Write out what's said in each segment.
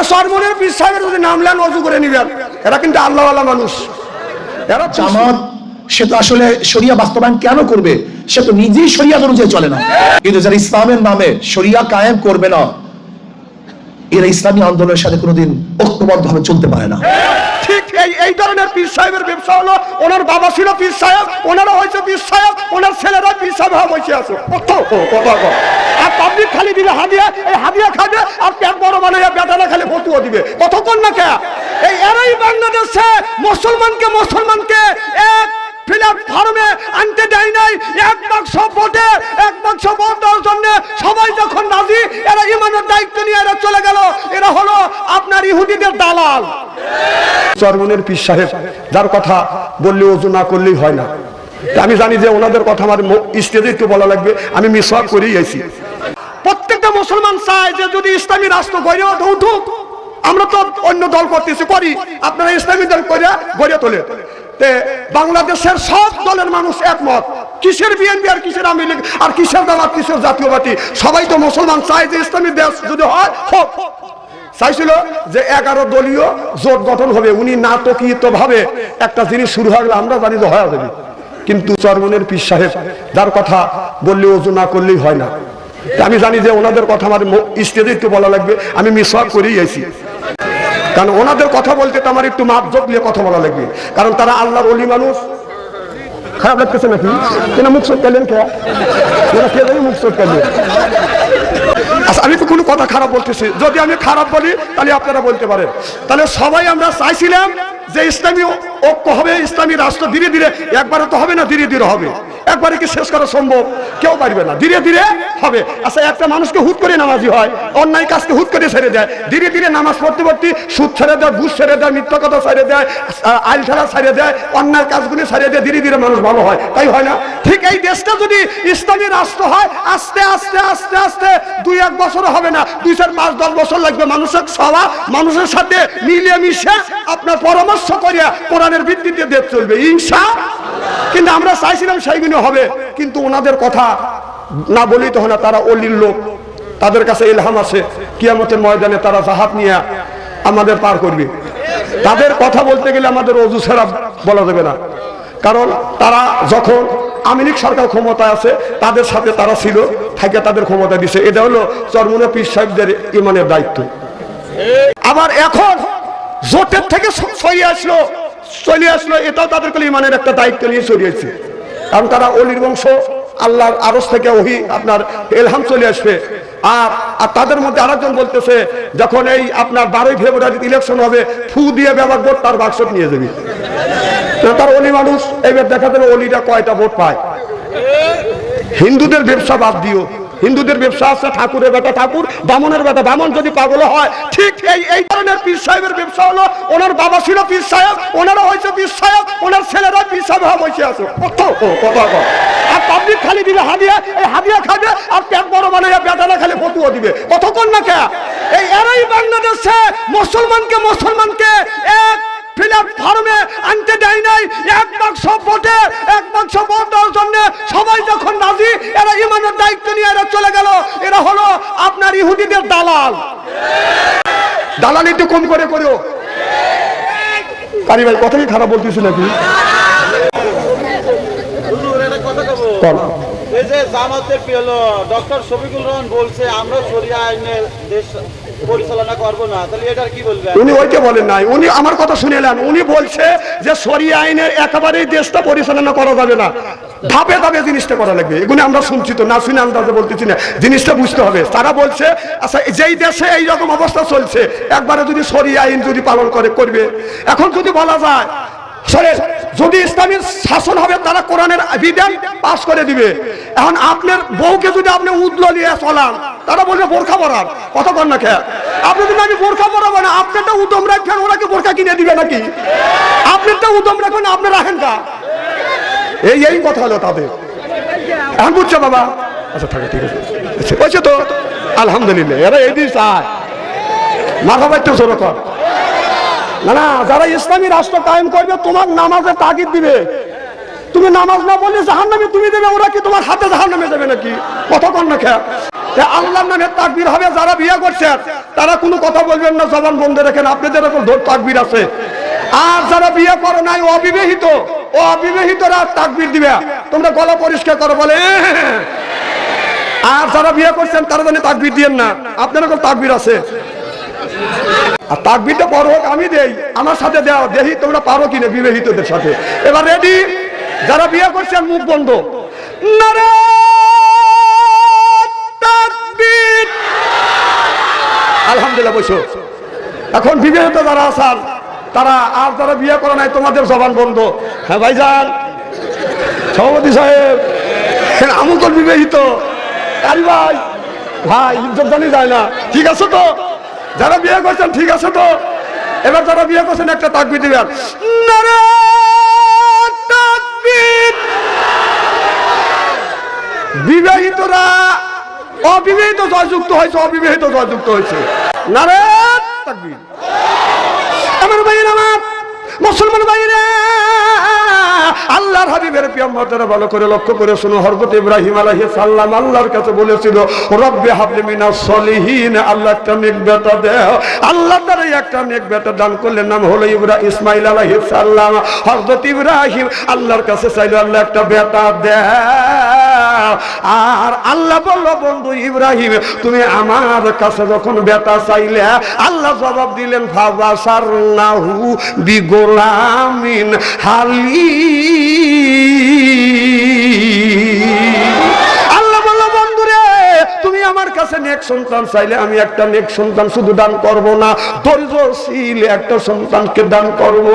তাহলে সরমনের পীর সাহেবের যদি নাম নেন ওযু করে নিবেন, এরা কিন্তু আল্লাহওয়ালা মানুষ। এরা জামাত সে তো আসলে শরিয়া বাস্তবায়ন কেন করবে? সে তো নিজেই শরিয়া অনুযায়ী চলে না। কিন্তু যারা ইসলামের নামে শরিয়া কায়েম করবে না, এরা ইসলামী আন্দোলনের সাথে কোনোদিন ঐক্যবদ্ধভাবে চলতে পারে না। ঠিক এই ধরনের পীর সাহেবের ব্যবসা হলো, ওনার বাবা ছিল পীর সাহেব, ওনারা হয়েছে পীর সাহেব, ওনার ছেলেরা পীর সাহেব হয়ে বসে আছে। আর পাবলিক খালি দিবে হাদিয়া, এই হাদিয়া খাবে আর পেট বড় বানাইয়া বেটারা খালি ফতুয়া দিবে। কতক্ষণ না কে এই এরাই বাংলাদেশে মুসলমানকে এক প্ল্যাটফর্মে আনতে দেয় নাই। এক বাক্স ভোটে এক বাক্স ভোট দেওয়ার জন্য সবাই যখন রাজি, এরা ইমানের দায়িত্ব নিয়ে এরা চলে গেল। এরা হলো আপনার ইহুদিদের দালাল। চরমনের পীর সাহেব যার কথা বললে ওযু না করলেই হয় না। আমি জানি যে ওনাদের কথা আমার স্টেজে একটু বলা লাগবে, আমি মিসওয়াক করেই আইছি। প্রত্যেকটা মুসলমান চায় যে যদি ইসলামী রাষ্ট্র গড়ে উঠুক। আমরা তো অন্য দল করতেছি, করি, আপনারা ইসলামী দল করে গড়ে তোলে। বাংলাদেশের সব দলের মানুষ একমত, কিসের বিএনপি আর কিসের আওয়ামী লীগ আর কিসের জামাত কিসের জাতীয় পার্টি, সবাই তো মুসলমান চায় যে ইসলামী দেশ যদি হয় হোক। চাইছিল যে 11 দলীয় জোট গঠন হবে। উনি নাটকীয়ত ভাবে একটা জিনিস শুরু হয়ে গেলে আমরা জানি যে হয়ে যাবে, কিন্তু চরমনের পীর সাহেব যার কথা বললে ওযু না করলেই হয় না। আমি জানি যে ওনাদের কথা আমার স্টেজে একটু বলা লাগবে, আমি মিসওয়াক করেই আইছি। কারণ ওনাদের কথা বলতে তো আমার একটু মাপজোক নিয়ে কথা বলা লাগবে, কারণ তারা আল্লাহর ওলি মানুষ। খারাপ লাগতেছে নাকি? কেন মুখ চটকালেন? মুখ চটকালেন? আচ্ছা, আমি তো কোনো কথা খারাপ বলতেছি, যদি আমি খারাপ বলি তাহলে আপনারা বলতে পারেন। তাহলে সবাই আমরা চাইছিলাম যে ইসলামী ঐক্য হবে, ইসলামী রাষ্ট্র ধীরে ধীরে, একবারে তো হবে না, ধীরে ধীরে হবে। একবারে কি শেষ করা সম্ভব? কেউ পারবে না, ধীরে ধীরে হবে। আচ্ছা, একটা মানুষকে হুট করে নামাজি হয়, অন্যায় কাজকে হুট করে ছেড়ে দেয়, ধীরে ধীরে নামাজ পড়তে পড়তে সুদ ছেড়ে দেয়, ঘুষ ছেড়ে দেয়, মিথ্যা কথা ছেড়ে দেয়, আইল ছাড়া ছেড়ে দেয়, অন্যায় কাজগুলি ছেড়ে দেয়, ধীরে ধীরে মানুষ ভালো হয়। তাই হয় না? ঠিক এই দেশটা যদি ইসলামী রাষ্ট্র হয়, আস্তে আস্তে আস্তে আস্তে 2-1 বছর হবে না, 2-4-5-10 বছর লাগবে। মানুষের সভা, মানুষের সাথে মিলিয়ে মিশে আপনার পরামর্শ করিয়া কোরআনের ভিত্তিতে দেশ চলবে ইনশাআল্লাহ। কিন্তু আমরা চাইছিলাম সেইগুলো হবে, কিন্তু ওনাদের কথা না বলেই তো হয় না। তারা অলির লোক, তাদের কাছে ইলহাম আছে, কিয়ামতের ময়দানে তারা জাহাজ নিয়ে আমাদের পার করবে। তাদের কথা বলতে গেলে আমাদের ওযু ছাড়া বলা যাবে না, কারণ তারা যখন আওয়ামী লীগ সরকার ক্ষমতায় আছে তাদের সাথে তারা ছিল, থাকে তাদের ক্ষমতা দিছে। এটা হলো চরমনের পীর সাহেবদের ইমানের দায়িত্ব। আবার এখন জোটের থেকে চলে আসলো, এটাও তাদের ইমানের একটা দায়িত্ব নিয়ে চলিয়েছে, কারণ তারা অলির বংশ, আল্লাহর আরশ থেকে ওহী আপনার ইলহাম চলে আসবে। আর তাদের মধ্যে আরেকজন বলতেছে, যখন এই আপনার 12ই ফেব্রুয়ারি ইলেকশন হবে, ফু দিয়ে ব্যবহার ভোট তার বাক্স নিয়ে যাবে। তার অলি মানুষ, এবার দেখা যাবে অলিরা কয়টা ভোট পায়। হিন্দুদের ব্যবসা বাদ দিও, হিন্দুদের ব্যবসা আছে ঠাকুরের বেটা ঠাকুর, বামনের বেটা বামন, যদি পাগল হয়। ঠিক এই ধরনের পীর সাহেবের ব্যবসা হলো, ওনার বাবা ছিল পীর সাহেব, ওনারা হয়েছে পীর সাহেব, ওনার ছেলেরা পীর সাহেব হয়ে বসে আছে। আর পাবলিক খালি দিবে হাদিয়া, এই হাদিয়া খাবে আর পেট বড় বানাইয়া বেটারা খালি ফতুয়া দিবে। কতক্ষণ না কে এই এরাই বাংলাদেশে মুসলমানকে এক প্ল্যাটফর্মে আনতে দেয় নাই। এক বাক্স ভোটে এক বাক্স ভোট দেওয়ার জন্য সবাই যখন রাজি, এরা ইমানের দায়িত্ব নিয়ে এরা চলে গেল। এরা হলো আপনার ইহুদিদের দালাল। দালাল একটু কম করে করো। কারি ভাই কথা কি খারাপ বলতেছি নাকি? এই যে জামাতের পেলো ডক্টর শফিকুল রহমান বলছে আমরা শরিয়া আইনের দেশ পরিচালনা করবো না, তাহলে এটার কি বলবেন? উনি ওইটা বলেন নাই, উনি আমার কথা শুনেলেন। উনি বলছে যে শরিয়া আইনের একেবারেই দেশটা পরিচালনা করা যাবে না, ধাপে ধাপে জিনিসটা করা লাগবে। এগুলো আমরা শুনছি তো, না শুনে আন্দাজে বলতেছি না, জিনিসটা বুঝতে হবে। তারা বলছে আচ্ছা যেই দেশে এইরকম অবস্থা চলছে, একবারে যদি শরিয়া আইন যদি পালন করবে। এখন যদি বলা যায় যদি ইসলামের শাসন হবে, তারা কোরআনের বিধান পাশ করে দিবে। এখন আপনার বউকে যদি আপনি উদলো নিয়ে চলান, তারা বলবে বোরখা পরার। কতক্ষণ না খেয়ে আপনি যদি আমি বোরখা পরাবো না, আপনারটা উদম রাখেন, ওনাকে বোরখা কিনে দিবে নাকি? আপনারটা উদম রাখেন, আপনি রাখেন কা? এই কথা হলো তাদের। এখন বুঝছো বাবা? আচ্ছা থাকে, ঠিক আছে, বলছে তো আলহামদুলিল্লাহ। এরা এই দিন চায় মাথা বাইতে জোর কর না, না, যারা ইসলামী রাষ্ট্র কায়েম করবে তোমার নামাজের তাগিদ দিবে। তুমি নামাজ না বললে জাহান্নামে তুমি দেবে, ওরা কি তোমার হাতে জাহান্নামে যাবে নাকি? কতক্ষণ না খেয়া আল্লাহর নামে তাকবীর হবে। যারা বিয়ে করছেন তারা কোনো কথা বলবেন না, জবান বন্ধ রাখেন, আপনাদের এখন তাকবীর আছে। আর যারা বিয়ে করো নাই, অবিবাহিতরা তাকবীর দিবে, তোমরা গলা পরিষ্কার করো বলে। আর যারা বিয়ে করছেন তারা জানি তাকবীর দিয়েন না, আপনার এখন তাকবীর আছে। আর তাকবীরটা বড় হোক আমি দেই, আমার সাথে দেওয়া, দেখি তোমরা পারো কিনা বিবাহিতদের সাথে। এবার রেডি? যারা বিয়ে করছেন মুখ বন্ধ, নারে তাকবীর। আলহামদুলিল্লাহ, বসো। এখন বিবাহিত যারা আছেন তারা, আর যারা বিয়ে করে নাই তোমাদের জবান বন্ধ। হ্যাঁ ভাইজান, সভাপতি সাহেব, আমি তো বিবাহিত। আরে ভাই, ভাই ইজ্জত জানি যায় না, ঠিক আছে তো? যারা বিয়ে করছেন ঠিক আছে তো? এবার যারা বিয়ে করছেন একটা তাকবীর দিবেন, নারে তাকবীর। বিবাহিতরা অবিবাহিত জয়যুক্ত হয়েছে, অবিবাহিত জয়যুক্ত হয়েছে। নারে তাকবীর। আমার ভাইয়ের, আমার মুসলমান ভাইরা, আল্লাহর হাবিবের পিয়ামতরা ভালো করে লক্ষ্য করে শুনো। হযরত ইব্রাহিম আলাইহিস সালাম আল্লাহর কাছে বলেছিল, রব্বি হাবলি মিনাস সলিহিন, আল্লাহ একটা নেক বেটা দাও। আল্লাহ তার একটা নেক বেটা দান করলেন, নাম হলো ইসমাঈল আলাইহিস সালাম। হযরত ইব্রাহিম আল্লাহর কাছে চাইলো, আল্লাহ একটা বেটা দাও। আর আল্লাহ বলল, বন্ধু ইব্রাহিম, তুমি আমার কাছে যখন বেটা চাইলে, আল্লাহ জবাব দিলেন, ফাবাশারনাহু বিগোলামিন হালিম। আল্লাহ বলল, বন্ধুরে, তুমি আমার কাছে নেক সন্তান চাইলে আমি একটা নেক সন্তান শুধু দান করব না, ধৈর্যশীল একটা সন্তানকে দান করব।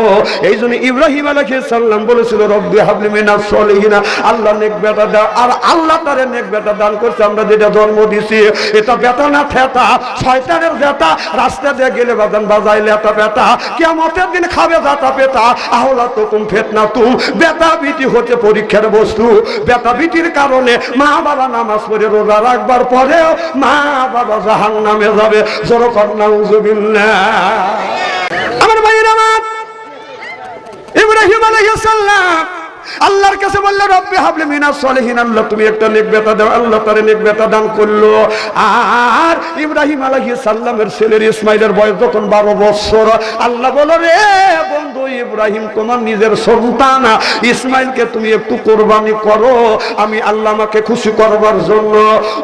এই জন্য ইব্রাহিম আলাইহিস সালাম বলেছিল, রব্বি হাবলি মিনাস সলিহিন, আল্লাহ নেক বেটা দাও। আর আল্লাহ তারে নেক বেটা দান করছে। আমরা যেটা জন্ম দিছি এটা বেটা না থেতা, শয়তানের বেটা। রাস্তা দিয়ে গেলে বাজান বাজাইলে এটা বেটা, কিয়ামতের দিন খাবে যাতা পেটা। আহলা তুকুম ফিতনাতুম, বেটা বিটি হচ্ছে পরীক্ষার বস্তু। বেটা বিটির কারণে মা বাবা নামাজ পড়ে রোজা রাখবার পরেও মা বাবা জাহান্নামে যাবে। জোরে কর নাউযুবিল্লাহ। আমার ভাইরা, আমার ইব্রাহিম আলাইহিস সালাম আল্লাহর কাছে বলল, রব্বি হাবলি মিনাস সলিহিন, আল্লাহ তুমি একটা নেক বেটা দাও। আল্লাহ তারে নেক বেটা দান করলো। আর ইব্রাহিম আলাইহিস সালামের ছেলের ইসমাইলের বয়স যখন 12 বছর, আল্লাহ বলল, রে বন্ধু ইব্রাহিম, তোমার নিজের সন্তান ইসমাইলকে তুমি একটু কোরবানি করো, আমি আল্লাহ আমাকে খুশি করবার জন্য।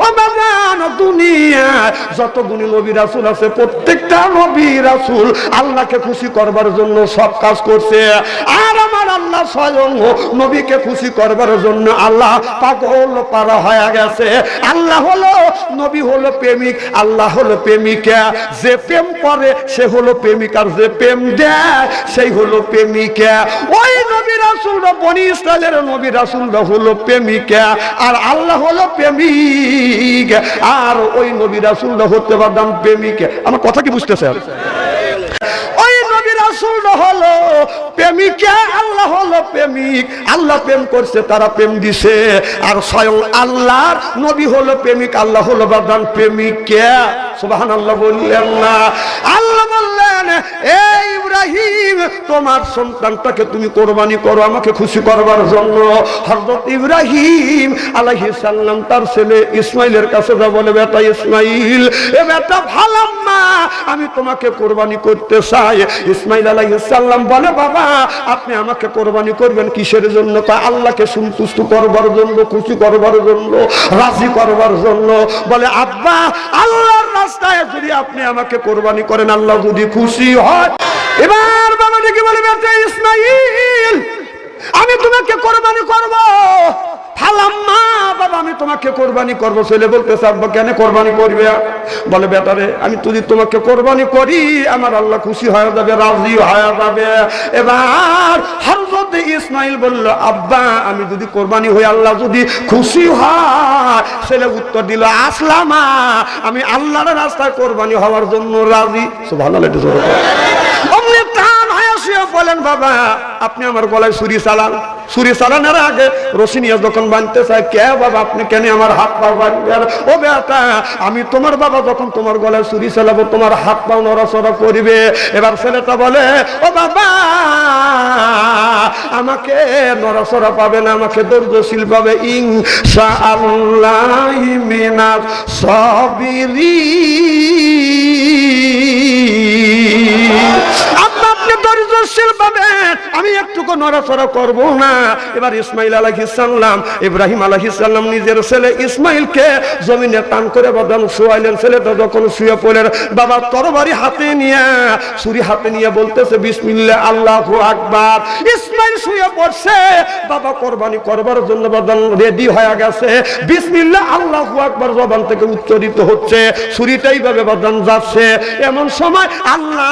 ও বাজান, দুনিয়ায় যত গুণী নবী রাসূল আছে, প্রত্যেকটা নবী রাসূল আল্লাহকে খুশি করবার জন্য সব কাজ করছে। আর আমার আল্লাহ স্বয়ং নবীকে খুশি করবার জন্য আল্লাহ পাগল পারা হয়ে গেছে। আল্লাহ হলো, নবী হলো প্রেমিক, আল্লাহ হলো প্রেমিকা। যে প্রেম করে সে হলো প্রেমিক, আর যে প্রেম দেয় সেই হলো প্রেমিকা। ওই নবী রাসূলরা, বনি ইসরাইলের নবী রাসূলরা হলো প্রেমিকা, আর আল্লাহ হলো প্রেমিক। আর ওই নবী রাসূলরা হতে পারতাম প্রেমিকা। আমার কথা কি বুঝতেছেন? ওই নবী রাসূলরা হলো প্রেমিকা, আল্লাহ হলো প্রেমিক। আল্লাহ প্রেম করছে, তারা প্রেম দিছে। আর স্বয়ং আল্লাহর নবী হলো প্রেমিক, আল্লাহ হলো বাদান প্রেমিকা। সুবহানাল্লাহ বললেন না? আল্লাহ বললেন, এই ইব্রাহিম, তোমার সন্তানটাকে তুমি কোরবানি করো আমাকে খুশি করবার জন্য। হযরত ইব্রাহিম আলাইহিস সালাম তার ছেলে ইসমাইলের কাছে যা বলে, বেটা ইসমাইল, এ বেটা ভালাম্মা, আমি তোমাকে কোরবানি করতে চাই। ইসমাইল আলাইহিস সালাম বলে, বাবা আপনি আমাকে কোরবানি করবেন কিসের জন্য? তা আল্লাহকে সন্তুষ্ট করবার জন্য, খুশি করবার জন্য, রাজি করবার জন্য। বলে, আব্বা, আল্লাহর রাস্তায় যদি আপনি আমাকে কোরবানি করেন, আল্লাহ যদি খুশি হয়। এবার বাবা ডেকে বলে, বেটা ইসমাইল, আমি তোমাকে কোরবানি করব। ফালাম্মা, বাবা আমি তোমাকে কোরবানি করব। ছেলে বলতেছে, আব্বা কেন কোরবানি করবে? বলে, বেটারে, আমি যদি তোমাকে কোরবানি করি আমার আল্লাহ খুশি হয়ে যাবে, রাজি হয়ে যাবে। এবার হযরত ইসমাইল বলল, আব্বা আমি যদি কোরবানি হই আল্লাহ যদি খুশি হয়। ছেলে উত্তর দিল, আসলামা, আমি আল্লাহর রাস্তায় কোরবানি হওয়ার জন্য রাজি। সুবহানাল্লাহ। অমনি টান হয়ে শুয়ে বলেন বাবা আপনি আমার গলায় ছুরি চালান। ছুরি চালানোর আগে রশি নিয়ে যখন বাঁধতে চায়, কে বাবা আপনি কেন আমার হাত পা বাঁধবেন? ও বেটা আমি তোমার বাবা, যখন তোমার গলায় ছুরি চালাবো তোমার হাত পা নড়াচড়া করবে। এবার ছেলেটা বলে, ও বাবা আমাকে নড়াচড়া পাবে না, আমাকে ধৈর্যশীল পাবে। ইনশাআল্লাহ মিনাস সাবিরিন। আপনি ধৈর্যশীল পাবেন, আমি একটুকু নড়াচড়া করব না। এবার ইসমাইল আলাইহিস সালাম, ইব্রাহিম আলাইহিস সালাম নিজের ছেলে ইসমাইলকে জমিনে টান করে বদন শুয়াইলেন। ছেলেটা যখন শুয়ে পড়লেন, বাবা তরবারি হাতে নিয়ে, ছুরি হাতে নিয়ে বলতেছে বিসমিল্লাহ আল্লাহু আকবার। ইসমাইল শুয়ে পড়ছে, বাবা কুরবানি করবার জন্য বদন রেডি হয়ে গেছে। বিসমিল্লাহ আল্লাহু আকবার জবান থেকে উচ্চারিত হচ্ছে, ছুরিটা এইভাবে বদন যাচ্ছে। এমন সময় আল্লাহ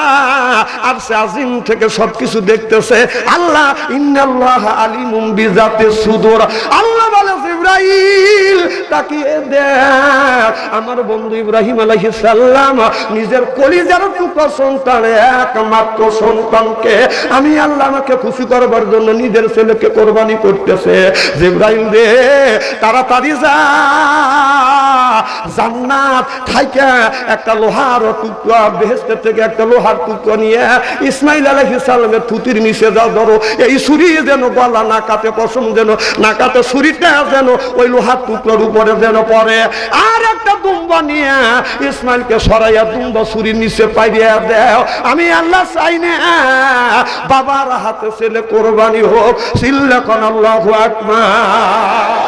আরশে আজিম থেকে সবকিছু দেখতেছে। আল্লাহ ইন্নাল্লাহ আলিমুম বিজাতিস সুদূর। আল্লাহ বলে ইব্রাহিম তাকিয়ে দেখ, আমার বন্ধু ইব্রাহিম আলাইহিস সালাম নিজের কলিজার টুকরা সন্তান, একমাত্র সন্তানকে আমি আল্লাহ আমাকে খুশি করবার জন্য নিজের ছেলেকে কোরবানি করতেছে। জিবরাইল রে তাড়াতাড়ি যা, জান্নাত থেকে একটা লোহার টুকরা, বেহেশত থেকে একটা লোহার টুকরা নিয়ে ইসমাইল আলাইহিস সালামের থুতির নিচে যাও, ধরো এই ছুরি যেন গলা না কাটে, পশম যেন না কাটে, ছুরিটা যেন ওই লোহার টুকরার উপরে যেন পড়ে। আর একটা দুম্বা নিয়ে ইসমাইলকে সরাইয়া দুম্বা ছুরির নিচে পাইয়া দেও। আমি আল্লাহ চাই না বাবার হাতে ছেলে কোরবানি হোক। সিল্লাকান আল্লাহু আকবার।